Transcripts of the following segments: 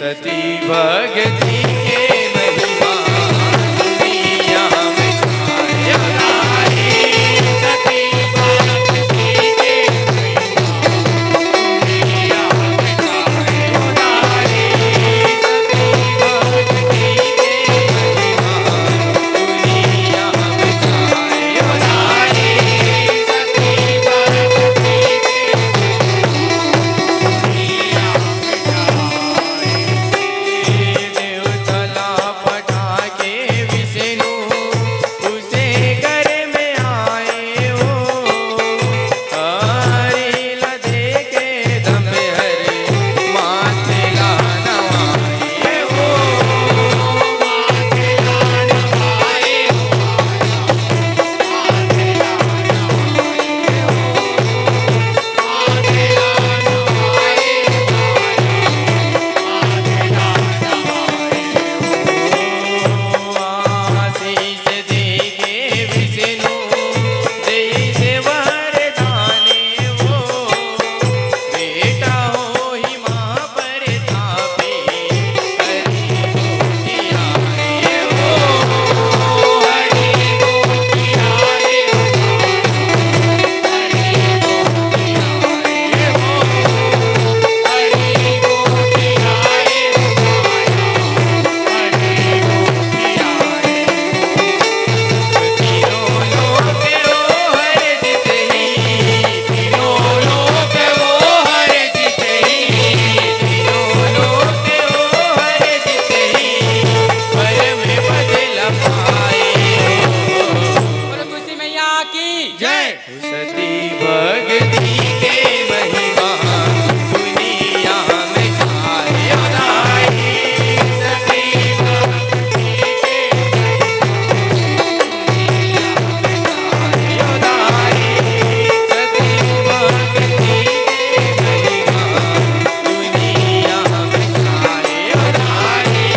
सती भक्ति के महिमा दुनिया में छाए उदारी। सती भक्ति के महिमा दुनिया में छाए उदारी। सती भक्ति के महिमा दुनिया में छाए उदारी। सती भक्ति के देवतला पटाके विष्णु उसे घर में आए हो। हरिला देखे दम हरे माथे ला नवाए हो। माथे ला नवाए हो। माथे ला नवाए हो। माथे ला नवाए आशीष देगे विष्णु जैसे वरदाने हो। बेटा हो ही माँ पर तापे हरि गोपी आए हो। हरि गोपी आए हो। हरि गोपी आए हो। हरि गोपी आए हो। तीनों लोक वो हर जीते ही। तीनों लोक वो हर जीते ही। तीनों लोक वो हर जीते ही। पर में बदला पाए हो। बोलो तुलसी मैया की जय। सती भक्ति के महिमा दुनिया में छाए उदारी। सती भक्ति के उदारी। सती भक्ति के महिमा दुनिया में छाए उदारी।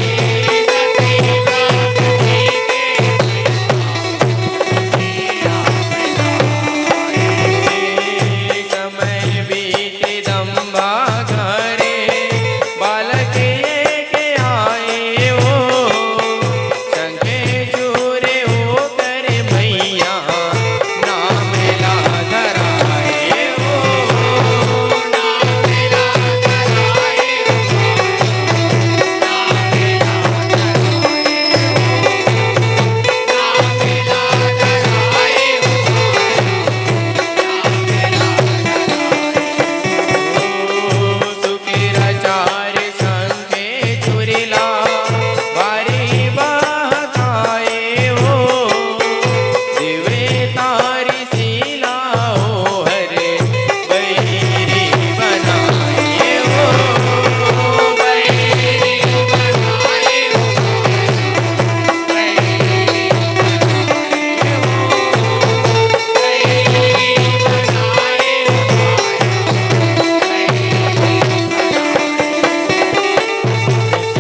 सती भक्ति के समय बीते दम्भा घरे बालक के आए हो। संगे चूरे हो कर मैया नाम ला धराए हो। नाम ला धराए हो। नाम ला धराए हो। नाम ला धराए हो। सुकिराचार संगे चुरिला वारी बहकाए हो। दिवे तारी सीला हो हरे बहिरी बनाए हो। बहिरी बनाए हो। बहिरी बनाए हो। बहिरी बनाए हो।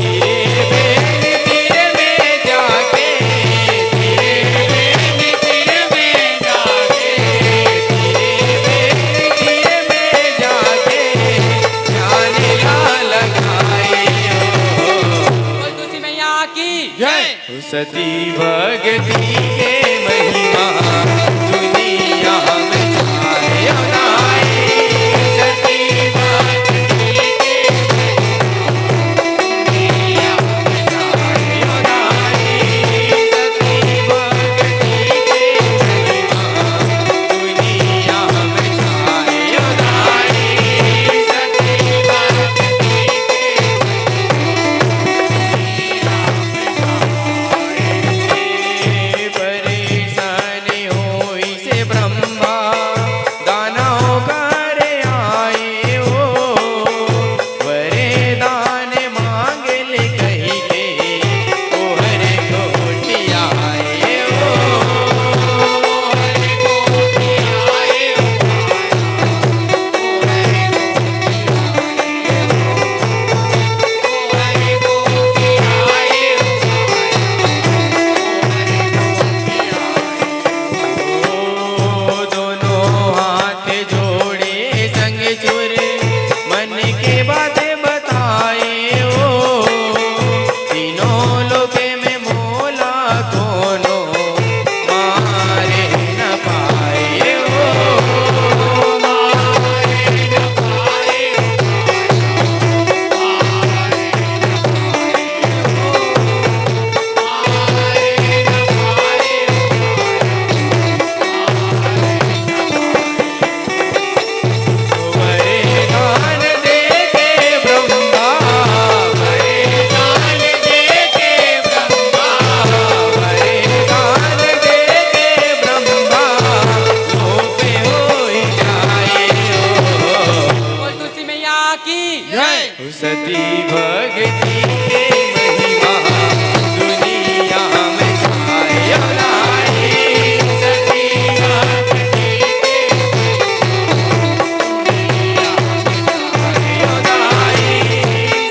तीर में जाके तीर में जाके तीर में जाके ध्यान ला लगाए हो। बोलो तुलसी मैया की जय। सती भक्ति के महिमा दुनिया में छाए उदारी। सती भक्ति के दुनिया में छाए उदारी। सती भक्ति के महिमा दुनिया में छाए उदारी। सती भक्ति के सती भक्ति के महिमा दुनिया में छायो नारी। सती भक्ति के छायो नारी।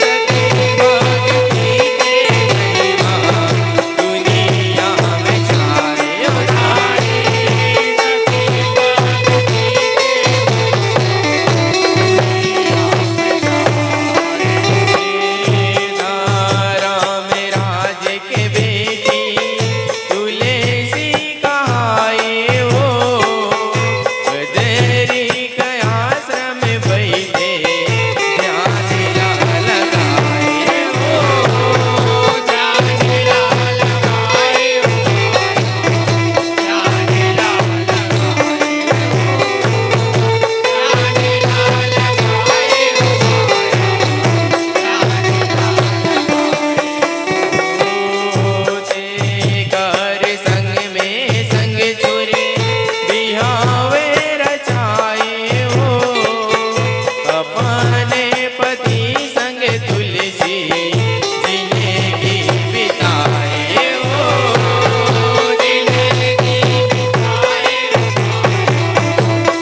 सती भक्ति के महिमा दुनिया में छायो नारी। सती भक्ति राम राज के बेटी तुलसी कहाए हो। बदरी के आश्रम बैठे ध्यान लगाए हो। ध्यान लगाए हो। ध्यान कर संग में संग छुरे बिहावे रचाए हो। अपने पति संग तुलसी जिंदगी बिताए हो। जिंदगी बिताए हो।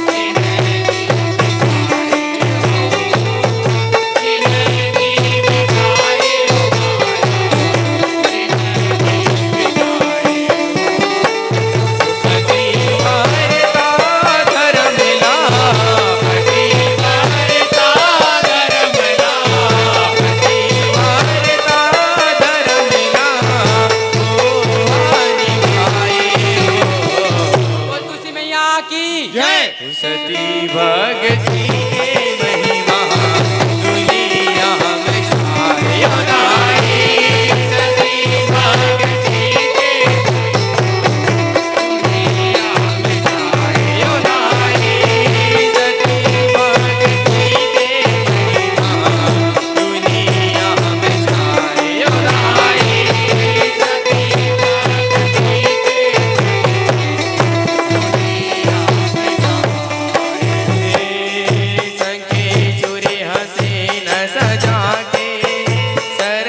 जिंदगी बिताए हो। पति वारता धर्मला। पति वारता धर्मला। पति वारता धर्मला। ओ हरि भाई हो। बोल तुलसी मैया की जय। सती भक्ति के महिमा दुनिया में छायो नारी। सती भक्ति के दुनिया में छायो नारी। सती भक्ति के महिमा दुनिया में छायो नारी। सती भक्ति के संगे चूरे हंसे न सजा के सर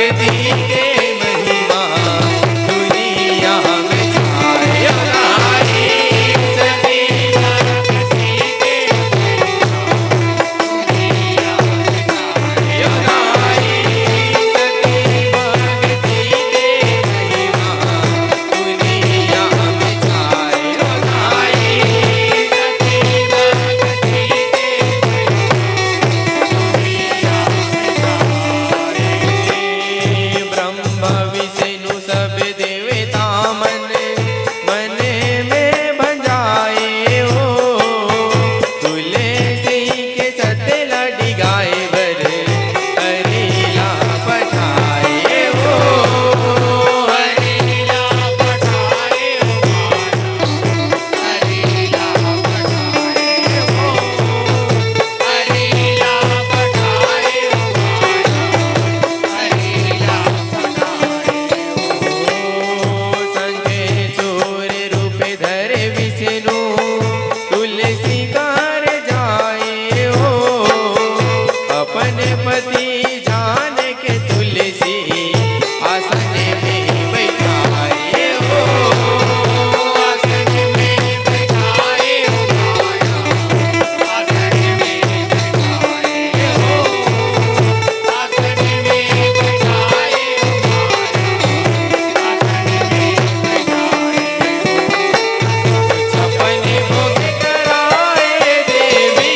भक्ति के महिमा दुनिया में छाए नारी सती भक्ति के यो नारी सती भक्ति के महिमा दुनिया में छाए नारी सती भक्ति के ब्रह्म विष्णु सब देवता मन मन में भंजाए हो तुलसी के सत्य लड़ी गाए बर हरीला पठाए हो हरीला पठाए हो हरीला पठाए हो हरीला पठाए हो संगे चोर रूप धरे विष्णु तुलसी कार जाए हो अपने पति जान के तुलसी आसन में बैठाए हो आसन में बैठाए हो आसन में बैठाए हो आसन में बैठाए छप्पन भोग कराए देवी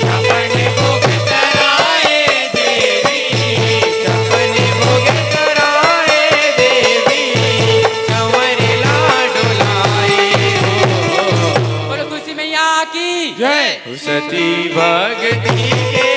छप्पन भोग कराए देवी छप्पन भोग कराए देवी चंवर लाडो लाए हो बोलो तुलसी मैया की जय सती भक्ति के